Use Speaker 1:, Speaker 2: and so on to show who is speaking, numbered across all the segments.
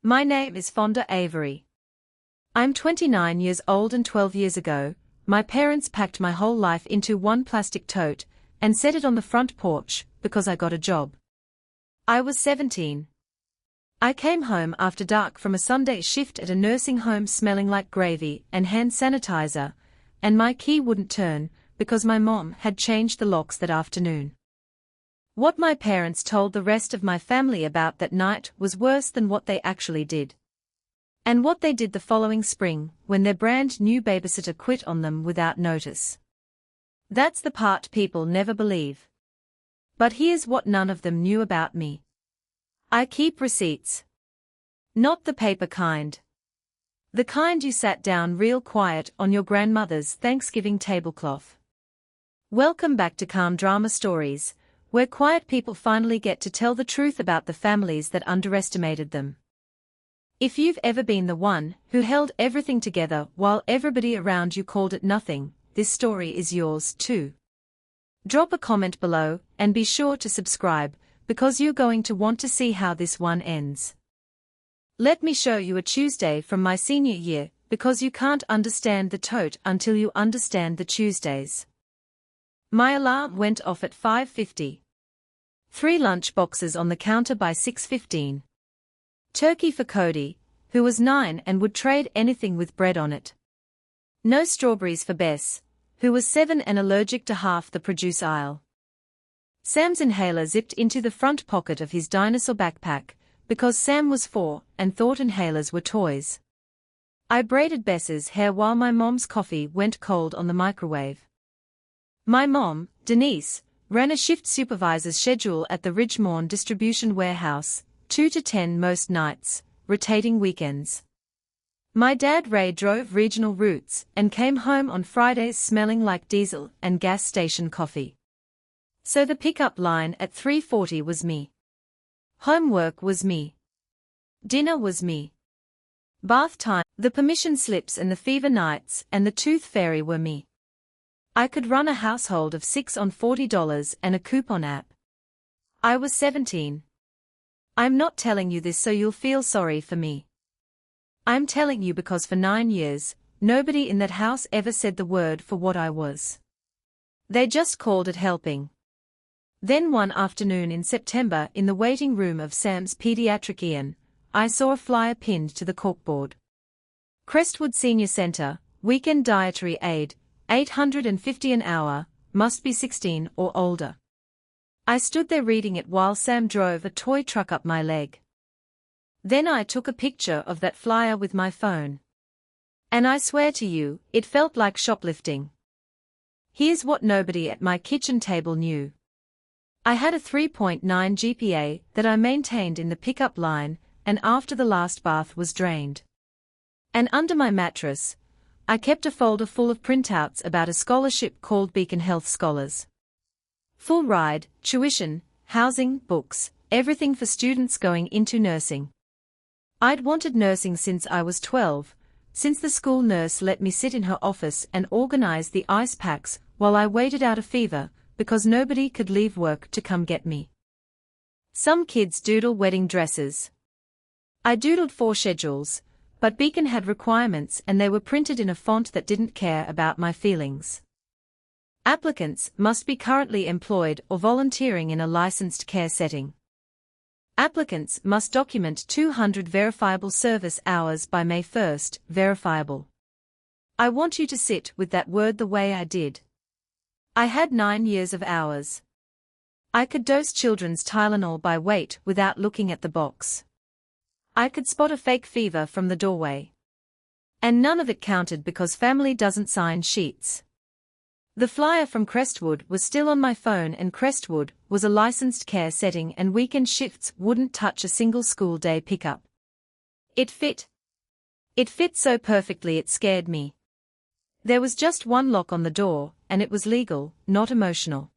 Speaker 1: My name is Fonda Avery. I'm 29 years old and 12 years ago, my parents packed my whole life into one plastic tote and set it on the front porch because I got a job. I was 17. I came home after dark from a Sunday shift at a nursing home smelling like gravy and hand sanitizer, and my key wouldn't turn because my mom had changed the locks that afternoon. What my parents told the rest of my family about that night was worse than what they actually did. And what they did the following spring, when their brand new babysitter quit on them without notice. That's the part people never believe. But here's what none of them knew about me. I keep receipts. Not the paper kind. The kind you sat down real quiet on your grandmother's Thanksgiving tablecloth. Welcome back to Calm Drama Stories, where quiet people finally get to tell the truth about the families that underestimated them. If you've ever been the one who held everything together while everybody around you called it nothing, this story is yours too. Drop a comment below and be sure to subscribe, because you're going to want to see how this one ends. Let me show you a Tuesday from my senior year, because you can't understand the tote until you understand the Tuesdays. My alarm went off at 5:50. 3 lunch boxes on the counter by 6:15. Turkey for Cody, who was 9 and would trade anything with bread on it. No strawberries for Bess, who was 7 and allergic to half the produce aisle. Sam's inhaler zipped into the front pocket of his dinosaur backpack, because Sam was 4 and thought inhalers were toys. I braided Bess's hair while my mom's coffee went cold on the microwave. My mom, Denise, ran a shift supervisor's schedule at the Ridgemorn distribution warehouse, 2 to 10 most nights, rotating weekends. My dad Ray drove regional routes and came home on Fridays smelling like diesel and gas station coffee. So the pickup line at 3:40 was me. Homework was me. Dinner was me. Bath time, the permission slips and the fever nights and the tooth fairy were me. I could run a household of 6 on $40 and a coupon app. I was 17. I'm not telling you this so you'll feel sorry for me. I'm telling you because for 9 years, nobody in that house ever said the word for what I was. They just called it helping. Then one afternoon in September in the waiting room of Sam's pediatric Ian, I saw a flyer pinned to the corkboard. Crestwood Senior Center, Weekend Dietary Aid, $850 an hour, must be 16 or older. I stood there reading it while Sam drove a toy truck up my leg. Then I took a picture of that flyer with my phone. And I swear to you, it felt like shoplifting. Here's what nobody at my kitchen table knew. I had a 3.9 GPA that I maintained in the pickup line, and after the last bath was drained. And under my mattress, I kept a folder full of printouts about a scholarship called Beacon Health Scholars. Full ride, tuition, housing, books, everything for students going into nursing. I'd wanted nursing since I was 12, since the school nurse let me sit in her office and organize the ice packs while I waited out a fever, because nobody could leave work to come get me. Some kids doodle wedding dresses. I doodled 4 schedules, but Beacon had requirements and they were printed in a font that didn't care about my feelings. Applicants must be currently employed or volunteering in a licensed care setting. Applicants must document 200 verifiable service hours by May 1st, verifiable. I want you to sit with that word the way I did. I had 9 years of hours. I could dose children's Tylenol by weight without looking at the box. I could spot a fake fever from the doorway. And none of it counted because family doesn't sign sheets. The flyer from Crestwood was still on my phone, and Crestwood was a licensed care setting and weekend shifts wouldn't touch a single school day pickup. It fit. It fit so perfectly it scared me. There was just one lock on the door, and it was legal, not emotional.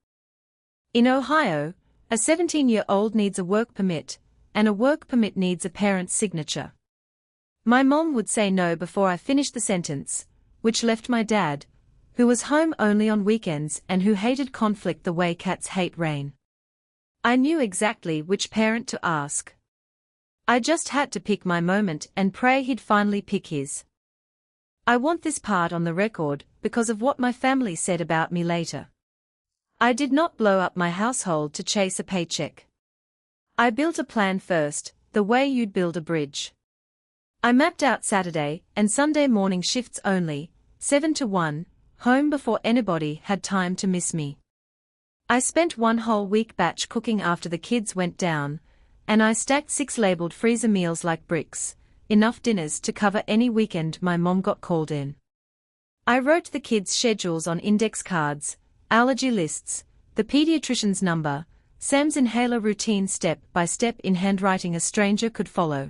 Speaker 1: In Ohio, a 17-year-old needs a work permit, and a work permit needs a parent's signature. My mom would say no before I finished the sentence, which left my dad, who was home only on weekends and who hated conflict the way cats hate rain. I knew exactly which parent to ask. I just had to pick my moment and pray he'd finally pick his. I want this part on the record because of what my family said about me later. I did not blow up my household to chase a paycheck. I built a plan first, the way you'd build a bridge. I mapped out Saturday and Sunday morning shifts only, 7 to 1, home before anybody had time to miss me. I spent one whole week batch cooking after the kids went down, and I stacked 6 labeled freezer meals like bricks, enough dinners to cover any weekend my mom got called in. I wrote the kids' schedules on index cards, allergy lists, the pediatrician's number, Sam's inhaler routine step by step in handwriting a stranger could follow.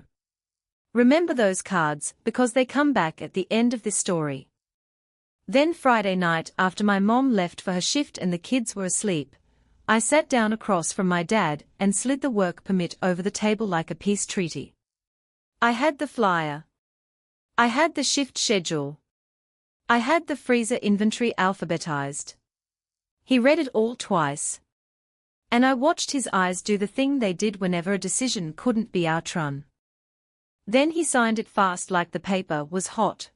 Speaker 1: Remember those cards because they come back at the end of this story. Then Friday night after my mom left for her shift and the kids were asleep, I sat down across from my dad and slid the work permit over the table like a peace treaty. I had the flyer. I had the shift schedule. I had the freezer inventory alphabetized. He read it all twice. And I watched his eyes do the thing they did whenever a decision couldn't be outrun. Then he signed it fast like the paper was hot.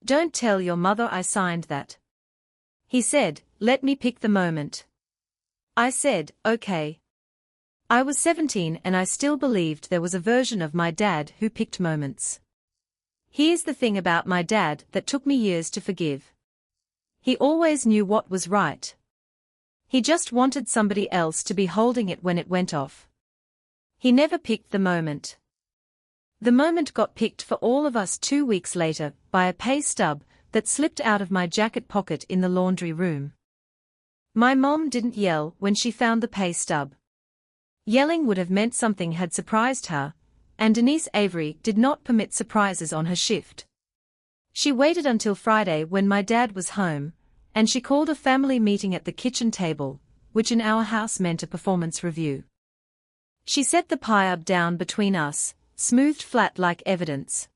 Speaker 1: "Don't tell your mother I signed that." He said, "Let me pick the moment." I said, "Okay." I was 17 and I still believed there was a version of my dad who picked moments. Here's the thing about my dad that took me years to forgive. He always knew what was right. He just wanted somebody else to be holding it when it went off. He never picked the moment. The moment got picked for all of us 2 weeks later by a pay stub that slipped out of my jacket pocket in the laundry room. My mom didn't yell when she found the pay stub. Yelling would have meant something had surprised her, and Denise Avery did not permit surprises on her shift. She waited until Friday when my dad was home, and she called a family meeting at the kitchen table, which in our house meant a performance review. She set the pie-up down between us, smoothed flat like evidence.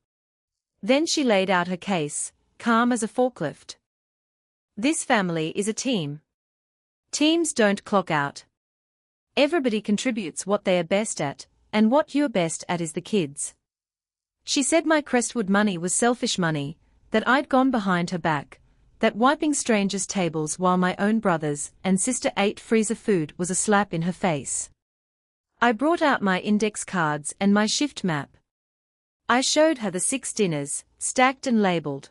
Speaker 1: Then she laid out her case, calm as a forklift. This family is a team. Teams don't clock out. Everybody contributes what they are best at, and what you're best at is the kids. She said my Crestwood money was selfish money, that I'd gone behind her back, that wiping strangers' tables while my own brothers and sister ate freezer food was a slap in her face. I brought out my index cards and my shift map. I showed her the 6 dinners, stacked and labeled.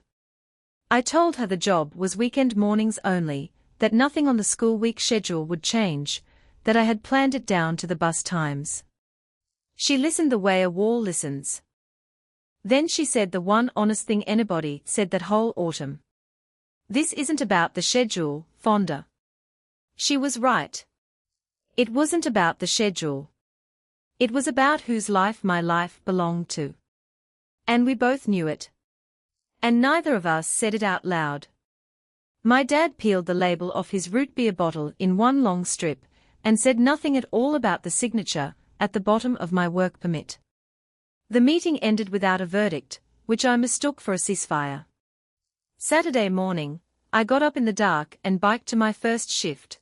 Speaker 1: I told her the job was weekend mornings only, that nothing on the school week schedule would change, that I had planned it down to the bus times. She listened the way a wall listens. Then she said the one honest thing anybody said that whole autumn. "This isn't about the schedule, Fonda." She was right. It wasn't about the schedule. It was about whose life my life belonged to. And we both knew it. And neither of us said it out loud. My dad peeled the label off his root beer bottle in one long strip, and said nothing at all about the signature at the bottom of my work permit. The meeting ended without a verdict, which I mistook for a ceasefire. Saturday morning, I got up in the dark and biked to my first shift.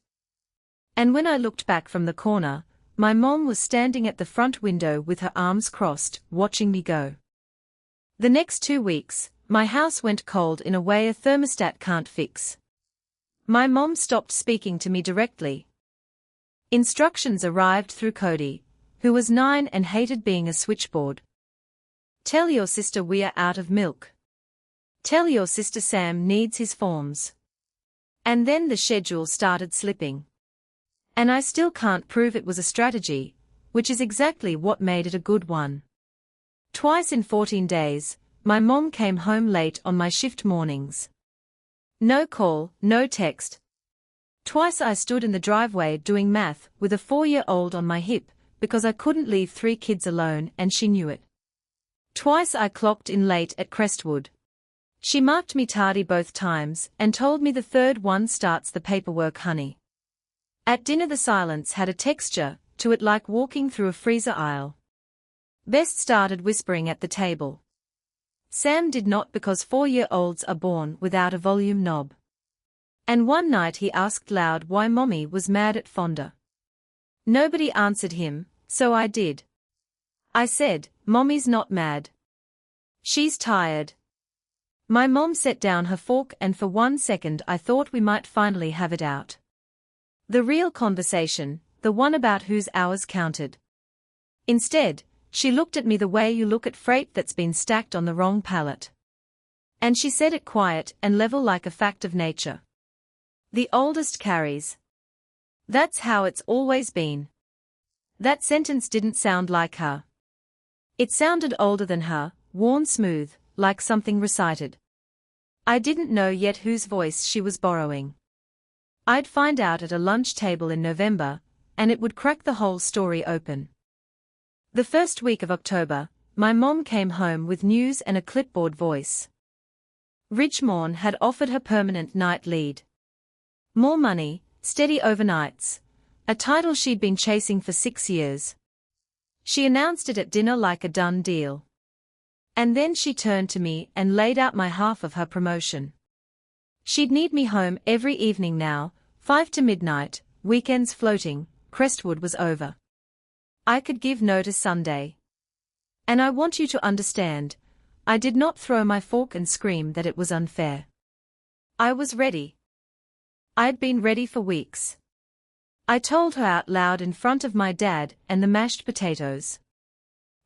Speaker 1: And when I looked back from the corner, my mom was standing at the front window with her arms crossed, watching me go. The next 2 weeks, my house went cold in a way a thermostat can't fix. My mom stopped speaking to me directly. Instructions arrived through Cody, who was 9 and hated being a switchboard. "Tell your sister we are out of milk. Tell your sister Sam needs his forms." And then the schedule started slipping. And I still can't prove it was a strategy, which is exactly what made it a good one. Twice in 14 days, my mom came home late on my shift mornings. No call, no text. Twice I stood in the driveway doing math with a 4-year-old on my hip, because I couldn't leave 3 kids alone and she knew it. Twice I clocked in late at Crestwood. She marked me tardy both times and told me the third one starts the paperwork, honey. At dinner the silence had a texture to it like walking through a freezer aisle. Best started whispering at the table. Sam did not, because 4-year-olds are born without a volume knob. And one night he asked loud why Mommy was mad at Fonda. Nobody answered him, so I did. I said, Mommy's not mad. She's tired. My mom set down her fork and for 1 second I thought we might finally have it out. The real conversation, the one about whose hours counted. Instead, she looked at me the way you look at freight that's been stacked on the wrong pallet. And she said it quiet and level like a fact of nature. The oldest carries. That's how it's always been. That sentence didn't sound like her. It sounded older than her, worn smooth, like something recited. I didn't know yet whose voice she was borrowing. I'd find out at a lunch table in November, and it would crack the whole story open. The first week of October, my mom came home with news and a clipboard voice. Ridgemorn had offered her permanent night lead. More money, steady overnights, a title she'd been chasing for 6 years. She announced it at dinner like a done deal. And then she turned to me and laid out my half of her promotion. She'd need me home every evening now, 5 to midnight, weekends floating, Crestwood was over. I could give notice Sunday. And I want you to understand, I did not throw my fork and scream that it was unfair. I was ready. I'd been ready for weeks. I told her out loud in front of my dad and the mashed potatoes.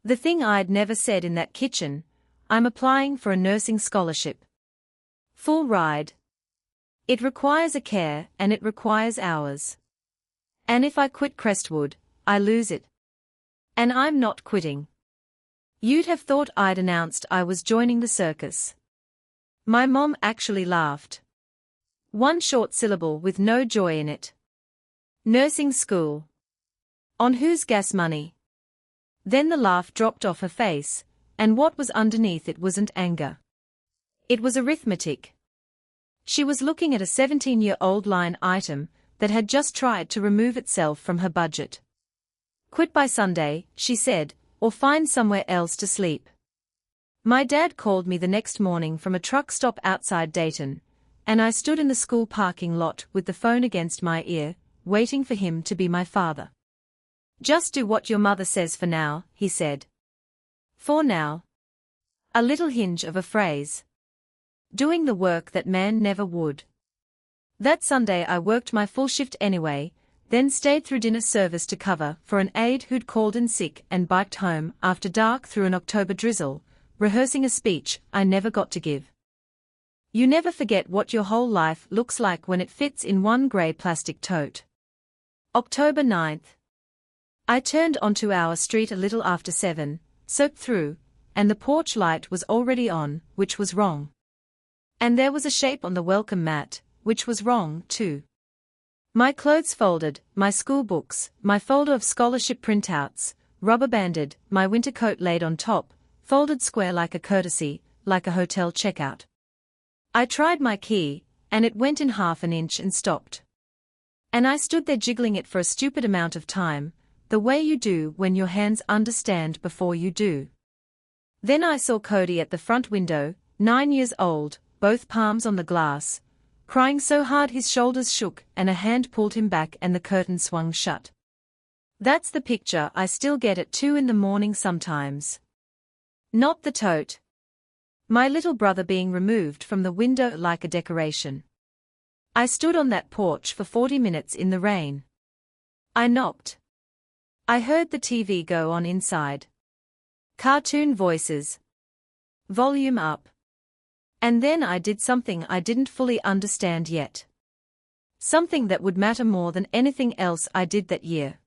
Speaker 1: The thing I'd never said in that kitchen, I'm applying for a nursing scholarship. Full ride. It requires a care and it requires hours. And if I quit Crestwood, I lose it. And I'm not quitting. You'd have thought I'd announced I was joining the circus. My mom actually laughed. One short syllable with no joy in it. Nursing school. On whose gas money? Then the laugh dropped off her face, and what was underneath it wasn't anger. It was arithmetic. She was looking at a 17-year-old line item that had just tried to remove itself from her budget. Quit by Sunday, she said, or find somewhere else to sleep. My dad called me the next morning from a truck stop outside Dayton, and I stood in the school parking lot with the phone against my ear, waiting for him to be my father. Just do what your mother says for now, he said. For now. A little hinge of a phrase. Doing the work that man never would. That Sunday I worked my full shift anyway, then stayed through dinner service to cover for an aide who'd called in sick and biked home after dark through an October drizzle, rehearsing a speech I never got to give. You never forget what your whole life looks like when it fits in one grey plastic tote. October 9th. I turned onto our street a little after 7, soaked through, and the porch light was already on, which was wrong. And there was a shape on the welcome mat, which was wrong, too. My clothes folded, my school books, my folder of scholarship printouts, rubber-banded, my winter coat laid on top, folded square like a courtesy, like a hotel checkout. I tried my key, and it went in half an inch and stopped. And I stood there jiggling it for a stupid amount of time, the way you do when your hands understand before you do. Then I saw Cody at the front window, 9 years old, both palms on the glass, crying so hard his shoulders shook and a hand pulled him back and the curtain swung shut. That's the picture I still get at 2 in the morning sometimes. Not the tote. My little brother being removed from the window like a decoration. I stood on that porch for 40 minutes in the rain. I knocked. I heard the TV go on inside. Cartoon voices. Volume up. And then I did something I didn't fully understand yet. Something that would matter more than anything else I did that year.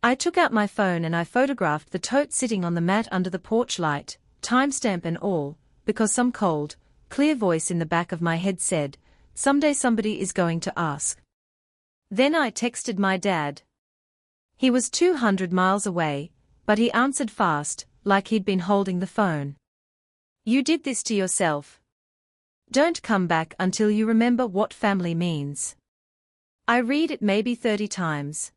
Speaker 1: I took out my phone and I photographed the tote sitting on the mat under the porch light, timestamp and all, because some cold, clear voice in the back of my head said, someday somebody is going to ask. Then I texted my dad. He was 200 miles away, but he answered fast, like he'd been holding the phone. You did this to yourself. Don't come back until you remember what family means. I read it maybe 30 times.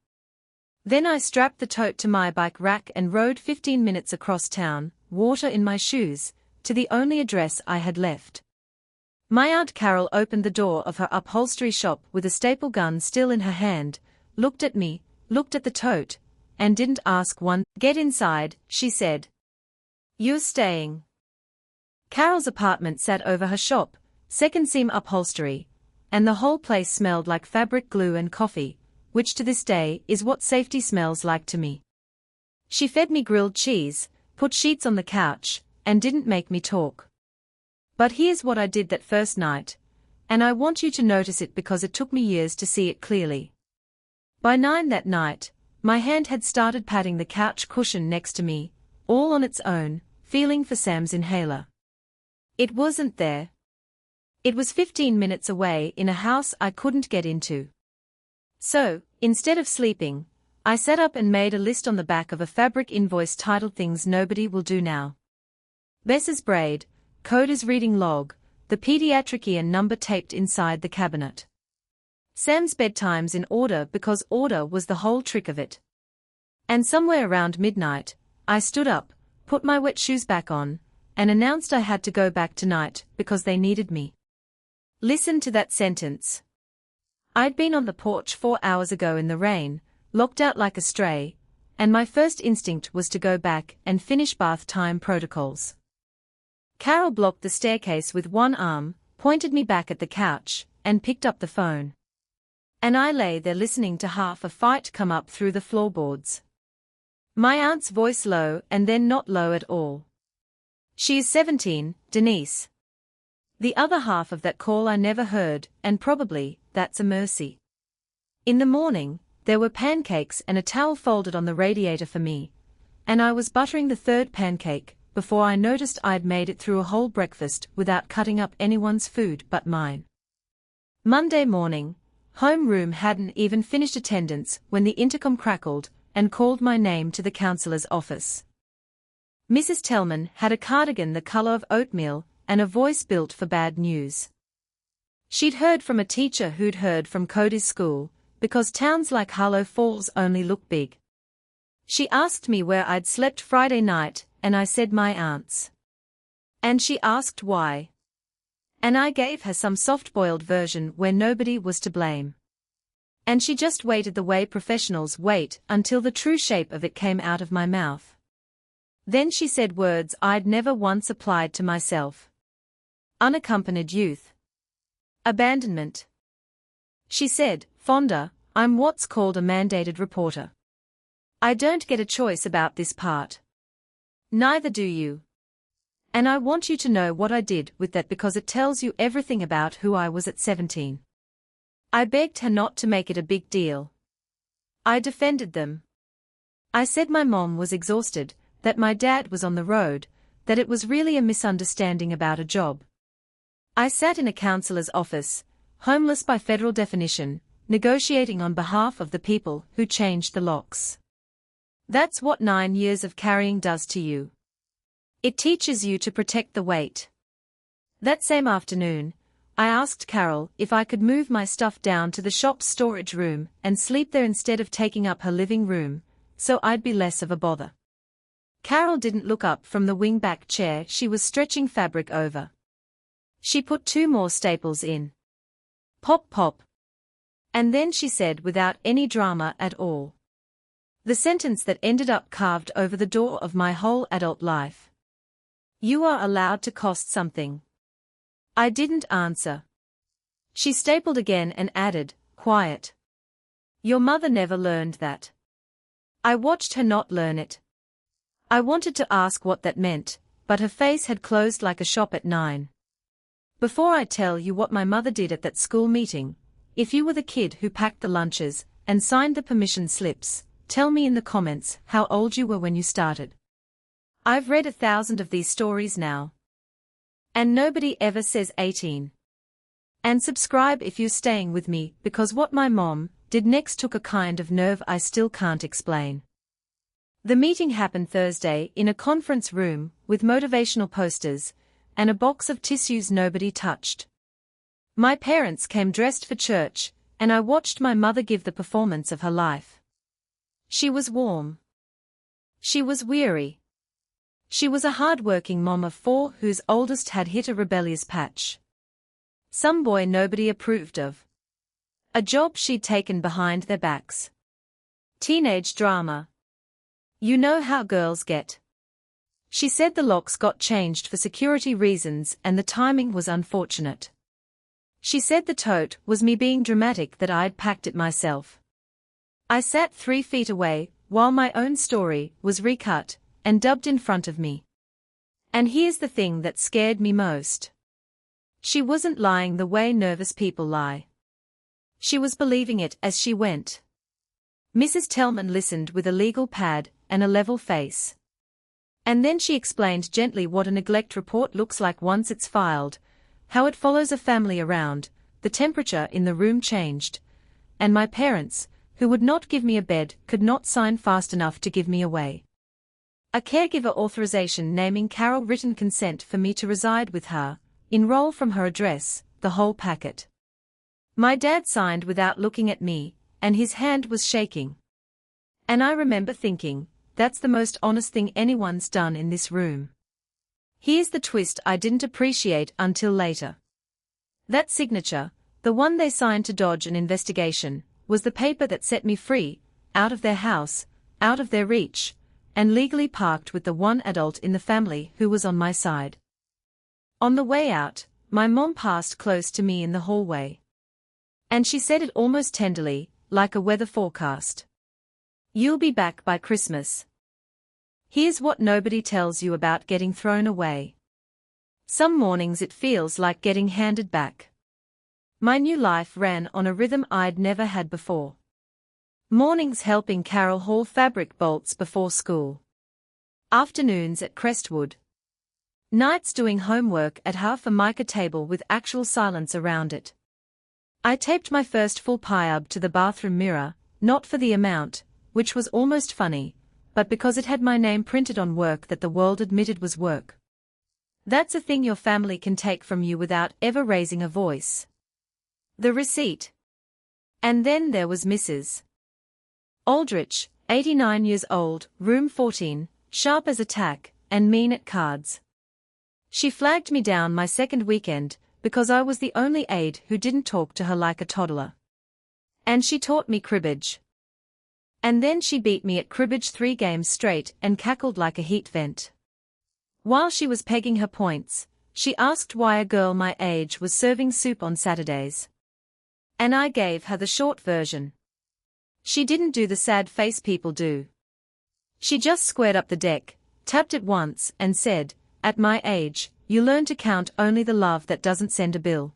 Speaker 1: Then I strapped the tote to my bike rack and rode 15 minutes across town, water in my shoes, to the only address I had left. My Aunt Carol opened the door of her upholstery shop with a staple gun still in her hand, looked at me, looked at the tote, and didn't ask one. "Get inside," she said. "You're staying." Carol's apartment sat over her shop, second seam upholstery, and the whole place smelled like fabric glue and coffee, which to this day is what safety smells like to me. She fed me grilled cheese, put sheets on the couch, and didn't make me talk. But here's what I did that first night, and I want you to notice it because it took me years to see it clearly. By 9 that night, my hand had started patting the couch cushion next to me, all on its own, feeling for Sam's inhaler. It wasn't there. It was 15 minutes away in a house I couldn't get into. So, instead of sleeping, I sat up and made a list on the back of a fabric invoice titled "Things Nobody Will Do Now." Bess's braid, Coda's reading log, the pediatric ear number taped inside the cabinet. Sam's bedtimes in order because order was the whole trick of it. And somewhere around midnight, I stood up, put my wet shoes back on, and announced I had to go back tonight because they needed me. Listen to that sentence. I'd been on the porch 4 hours ago in the rain, locked out like a stray, and my first instinct was to go back and finish bath time protocols. Carol blocked the staircase with one arm, pointed me back at the couch, and picked up the phone. And I lay there listening to half a fight come up through the floorboards. My aunt's voice low and then not low at all. "She is 17, Denise." The other half of that call I never heard, and probably, that's a mercy. In the morning, there were pancakes and a towel folded on the radiator for me, and I was buttering the third pancake, before I noticed I'd made it through a whole breakfast without cutting up anyone's food but mine. Monday morning, homeroom hadn't even finished attendance when the intercom crackled and called my name to the counselor's office. Mrs. Tellman had a cardigan the color of oatmeal and a voice built for bad news. She'd heard from a teacher who'd heard from Cody's school, because towns like Harlow Falls only look big. She asked me where I'd slept Friday night, and I said my aunt's. And she asked why. And I gave her some soft-boiled version where nobody was to blame. And she just waited the way professionals wait until the true shape of it came out of my mouth. Then she said words I'd never once applied to myself. Unaccompanied youth. Abandonment. She said, "Fonda, I'm what's called a mandated reporter. I don't get a choice about this part. Neither do you. And I want you to know what I did with that because it tells you everything about who I was at 17. I begged her not to make it a big deal. I defended them. I said my mom was exhausted, that my dad was on the road, that it was really a misunderstanding about a job. I sat in a counselor's office, homeless by federal definition, negotiating on behalf of the people who changed the locks. That's what 9 years of carrying does to you. It teaches you to protect the weight. That same afternoon, I asked Carol if I could move my stuff down to the shop's storage room and sleep there instead of taking up her living room, so I'd be less of a bother. Carol didn't look up from the wing-back chair she was stretching fabric over. She put 2 more staples in. Pop pop. And then she said without any drama at all. The sentence that ended up carved over the door of my whole adult life. "You are allowed to cost something." I didn't answer. She stapled again and added, "Quiet. Your mother never learned that." I watched her not learn it. I wanted to ask what that meant, but her face had closed like a shop at 9. Before I tell you what my mother did at that school meeting, if you were the kid who packed the lunches and signed the permission slips, tell me in the comments how old you were when you started. I've read 1,000 of these stories now. And nobody ever says 18. And subscribe if you're staying with me because what my mom did next took a kind of nerve I still can't explain. The meeting happened Thursday in a conference room with motivational posters and a box of tissues nobody touched. My parents came dressed for church, and I watched my mother give the performance of her life. She was warm. She was weary. She was a hard-working mom of 4 whose oldest had hit a rebellious patch. Some boy nobody approved of. A job she'd taken behind their backs. Teenage drama. You know how girls get. She said the locks got changed for security reasons and the timing was unfortunate. She said the tote was me being dramatic that I'd packed it myself. I sat 3 feet away while my own story was recut and dubbed in front of me. And here's the thing that scared me most. She wasn't lying the way nervous people lie. She was believing it as she went. Mrs. Tellman listened with a legal pad and a level face. And then she explained gently what a neglect report looks like once it's filed, how it follows a family around, the temperature in the room changed, and my parents, who would not give me a bed, could not sign fast enough to give me away. A caregiver authorization naming Carol, written consent for me to reside with her, enroll from her address, the whole packet. My dad signed without looking at me, and his hand was shaking. And I remember thinking, that's the most honest thing anyone's done in this room. Here's the twist I didn't appreciate until later. That signature, the one they signed to dodge an investigation, was the paper that set me free, out of their house, out of their reach, and legally parked with the one adult in the family who was on my side. On the way out, my mom passed close to me in the hallway. And she said it almost tenderly, like a weather forecast. You'll be back by Christmas. Here's what nobody tells you about getting thrown away. Some mornings it feels like getting handed back. My new life ran on a rhythm I'd never had before. Mornings helping Carol haul fabric bolts before school. Afternoons at Crestwood. Nights doing homework at her Formica table with actual silence around it. I taped my first full pie-up to the bathroom mirror, not for the amount, which was almost funny, but because it had my name printed on work that the world admitted was work. That's a thing your family can take from you without ever raising a voice. The receipt. And then there was Mrs. Aldrich, 89 years old, room 14, sharp as a tack, and mean at cards. She flagged me down my second weekend, because I was the only aide who didn't talk to her like a toddler. And she taught me cribbage. And then she beat me at cribbage 3 games straight and cackled like a heat vent. While she was pegging her points, she asked why a girl my age was serving soup on Saturdays. And I gave her the short version. She didn't do the sad face people do. She just squared up the deck, tapped it once, and said, "At my age, you learn to count only the love that doesn't send a bill."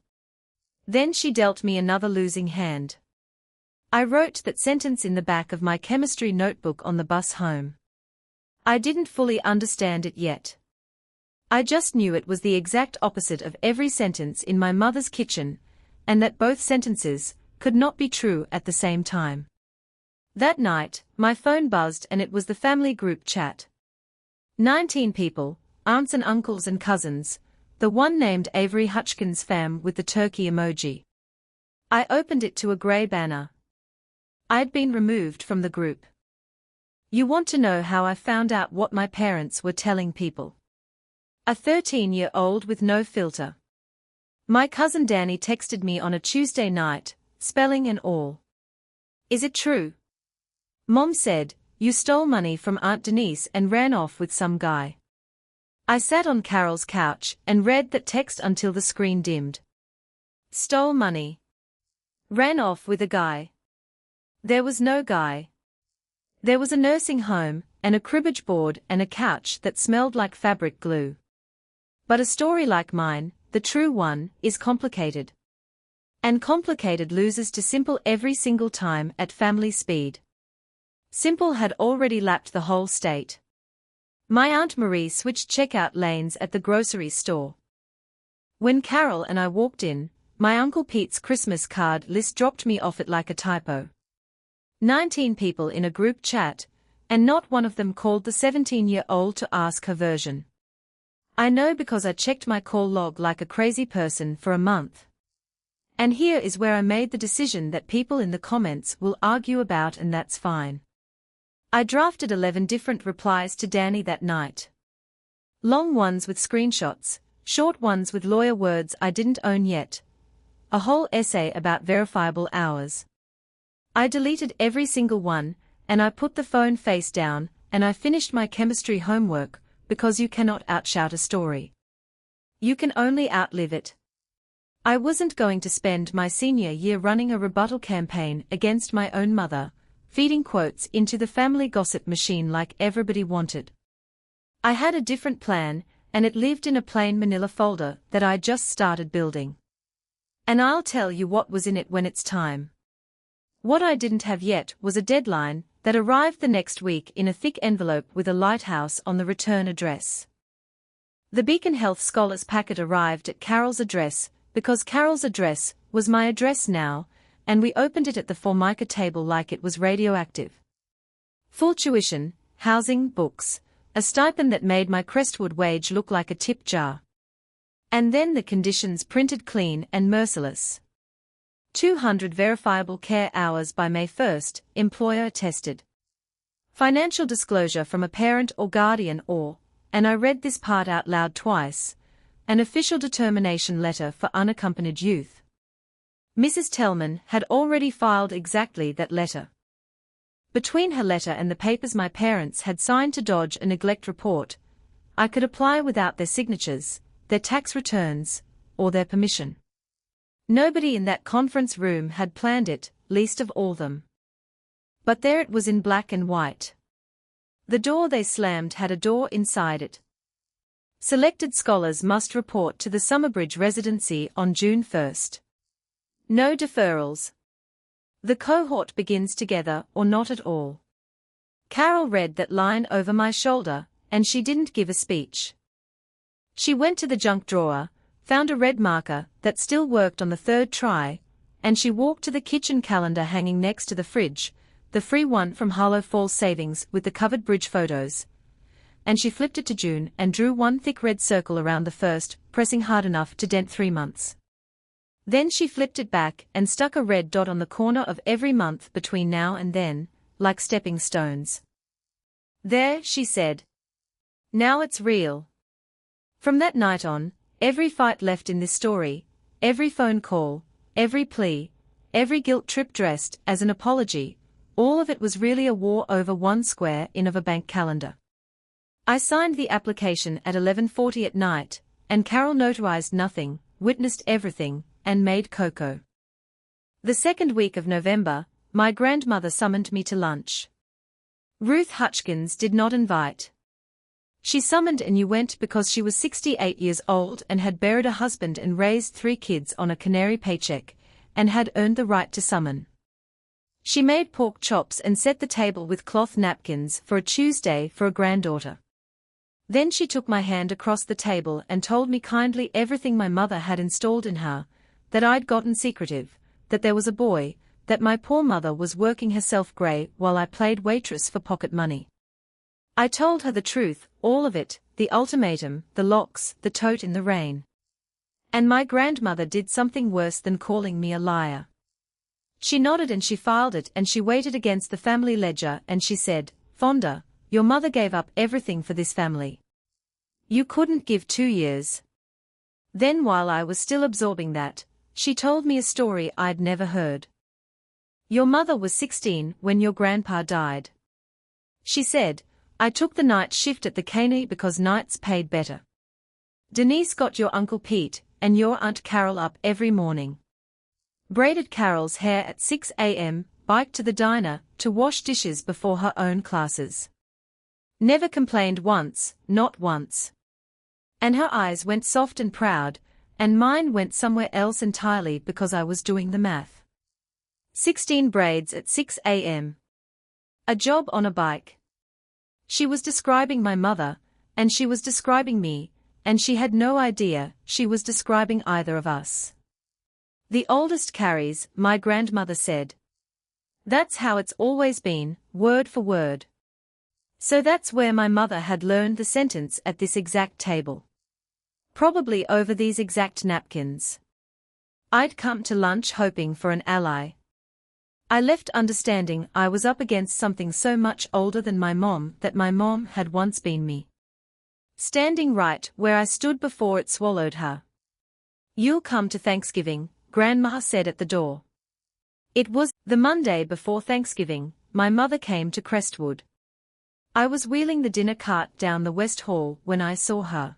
Speaker 1: Then she dealt me another losing hand. I wrote that sentence in the back of my chemistry notebook on the bus home. I didn't fully understand it yet. I just knew it was the exact opposite of every sentence in my mother's kitchen, and that both sentences could not be true at the same time. That night, my phone buzzed and it was the family group chat. 19 people, aunts and uncles and cousins, the one named Avery Hutchkins fam with the turkey emoji. I opened it to a grey banner. I'd been removed from the group. You want to know how I found out what my parents were telling people? A 13-year-old with no filter. My cousin Danny texted me on a Tuesday night, spelling and all. Is it true? Mom said, you stole money from Aunt Denise and ran off with some guy. I sat on Carol's couch and read that text until the screen dimmed. Stole money. Ran off with a guy. There was no guy. There was a nursing home, and a cribbage board and a couch that smelled like fabric glue. But a story like mine, the true one, is complicated. And complicated loses to simple every single time at family speed. Simple had already lapped the whole state. My Aunt Marie switched checkout lanes at the grocery store. When Carol and I walked in, my Uncle Pete's Christmas card list dropped me off it like a typo. 19 people in a group chat, and not one of them called the 17-year-old to ask her version. I know because I checked my call log like a crazy person for a month. And here is where I made the decision that people in the comments will argue about, and that's fine. I drafted 11 different replies to Danny that night. Long ones with screenshots, short ones with lawyer words I didn't own yet. A whole essay about verifiable hours. I deleted every single one, and I put the phone face down, and I finished my chemistry homework, because you cannot outshout a story. You can only outlive it. I wasn't going to spend my senior year running a rebuttal campaign against my own mother, feeding quotes into the family gossip machine like everybody wanted. I had a different plan, and it lived in a plain manila folder that I just started building. And I'll tell you what was in it when it's time. What I didn't have yet was a deadline that arrived the next week in a thick envelope with a lighthouse on the return address. The Beacon Health Scholars packet arrived at Carol's address, because Carol's address was my address now, and we opened it at the Formica table like it was radioactive. Full tuition, housing, books, a stipend that made my Crestwood wage look like a tip jar. And then the conditions printed clean and merciless. 200 verifiable care hours by May 1st, employer attested. Financial disclosure from a parent or guardian or, and I read this part out loud twice, an official determination letter for unaccompanied youth. Mrs. Tellman had already filed exactly that letter. Between her letter and the papers my parents had signed to dodge a neglect report, I could apply without their signatures, their tax returns, or their permission. Nobody in that conference room had planned it, least of all them. But there it was in black and white. The door they slammed had a door inside it. Selected scholars must report to the Summerbridge residency on June 1st. No deferrals. The cohort begins together or not at all. Carol read that line over my shoulder, and she didn't give a speech. She went to the junk drawer, found a red marker that still worked on the third try, and she walked to the kitchen calendar hanging next to the fridge, the free one from Harlow Falls Savings with the covered bridge photos. And she flipped it to June and drew one thick red circle around the first, pressing hard enough to dent 3 months. Then she flipped it back and stuck a red dot on the corner of every month between now and then, like stepping stones. There, she said. Now it's real. From that night on, every fight left in this story, every phone call, every plea, every guilt trip dressed as an apology, all of it was really a war over one square in of a bank calendar. I signed the application at 11:40 at night, and Carol notarized nothing, witnessed everything, and made cocoa. The second week of November, my grandmother summoned me to lunch. Ruth Hutchkins did not invite. She summoned and you went because she was 68 years old and had buried a husband and raised 3 kids on a canary paycheck, and had earned the right to summon. She made pork chops and set the table with cloth napkins for a Tuesday for a granddaughter. Then she took my hand across the table and told me kindly everything my mother had installed in her, that I'd gotten secretive, that there was a boy, that my poor mother was working herself grey while I played waitress for pocket money. I told her the truth, all of it, the ultimatum, the locks, the tote in the rain. And my grandmother did something worse than calling me a liar. She nodded and she filed it and she waited against the family ledger and she said, Fonda, your mother gave up everything for this family. You couldn't give 2 years. Then while I was still absorbing that, she told me a story I'd never heard. Your mother was 16 when your grandpa died. She said, I took the night shift at the caney because nights paid better. Denise got your Uncle Pete and your Aunt Carol up every morning. Braided Carol's hair at 6 a.m., biked to the diner to wash dishes before her own classes. Never complained once, not once. And her eyes went soft and proud, and mine went somewhere else entirely because I was doing the math. 16 braids at 6 a.m. A job on a bike. She was describing my mother, and she was describing me, and she had no idea she was describing either of us. The oldest carries, my grandmother said. That's how it's always been, word for word. So that's where my mother had learned the sentence at this exact table. Probably over these exact napkins. I'd come to lunch hoping for an ally. I left understanding I was up against something so much older than my mom that my mom had once been me. Standing right where I stood before it swallowed her. You'll come to Thanksgiving, Grandma said at the door. It was the Monday before Thanksgiving, my mother came to Crestwood. I was wheeling the dinner cart down the west hall when I saw her.